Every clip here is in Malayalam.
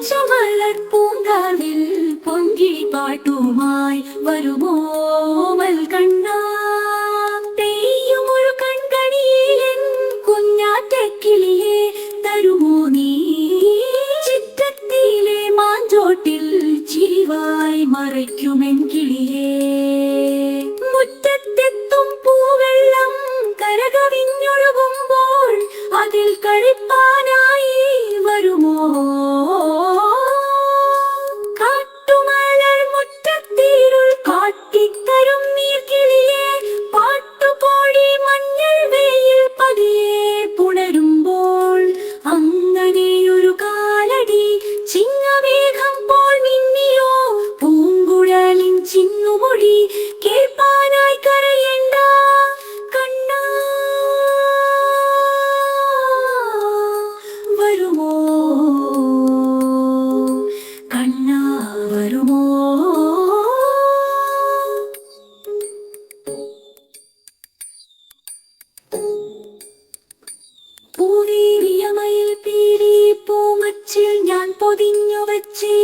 പച്ചമലർ പൂങ്കാവിൽ പൊങ്കി പാട്ടുമായി വരുമോ കണ്ണാ തെയ്യുമൊരു കൺകണിയിലെൻ കുഞ്ഞാറ്റക്കിളിയെ തരുമോ നീ ചിത്രത്തിലെ മാഞ്ചോട്ടിൽ ചിരിവായി മറയ്ക്കുമെൻ കിളിയേ മുറ്റത്തെത്തും പൂവെള്ളം കരകവിഞ്ഞൊഴുകുമ്പോൾ അതിൽ കളിപ്പാനായി വരുമോ കാട്ടുമലർ മുറ്റത്തീരുൾ കാട്ടിത്തരും നീർക്കിളിയെ പാട്ടുപോടി മഞ്ഞൾ വെയിൽ പതിയെ പുണരുമ്പോൾ അങ്ങനെയൊരു കാലടി ചിങ്ങമേഘം പോൽ മിന്നിയോ പൂങ്കുഴലിൻ ചിന്നുമൊഴി കേൾപ്പാനായി കരയണ്ട കണ്ണാ വരുമോ കണ്ണാ വരുമോ പൂവീരിയമയിൽ പീരി പൂമച്ചിൽ ഞാൻ പൊതിഞ്ഞു വച്ചേ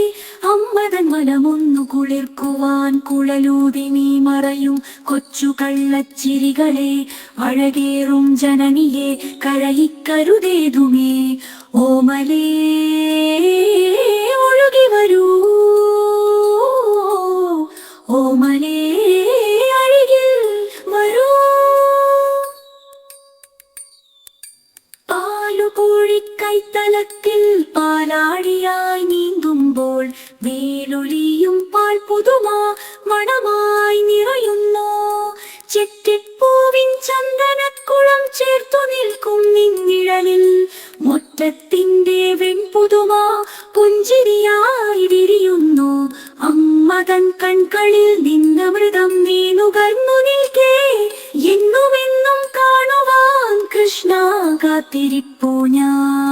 അമ്മതൻ മനമൊന്നു കുളിർക്കുവാൻ കുഴലൂതി നീ മറയും കൊച്ചു കള്ളച്ചിരികളെ അഴകേറും ജനനിയെ കരയിക്കരുതേതുമേ ഓമലേ ഒഴുകി വരൂ ഓമലേ അരികിൽ വരൂ പാലുകോഴിക്കൈത്തലത്തിൽ പാലാടിയായി നീന്തുമ്പോൾ വേലൊലിയും പാൽ പുതുമാ മണമായി നിറയുന്നു ചെറ്റിപ്പൂവിൻ ചന്ദനക്കുളം ചേർത്തു നിൽക്കും നിന്നിഴലിൽ മുറ്റത്തിന്റെ വെൺപുതുമാ പുഞ്ചിരിയായി വിരിയുന്നു അമ്മതൻ കൺകളിൽ നിന്നമൃതം നീ നുകർന്നു നിൽക്കേ എന്നുമെന്നും കാണുവാൻ കൃഷ്ണ കാത്തിരിപ്പൂ ഞാൻ.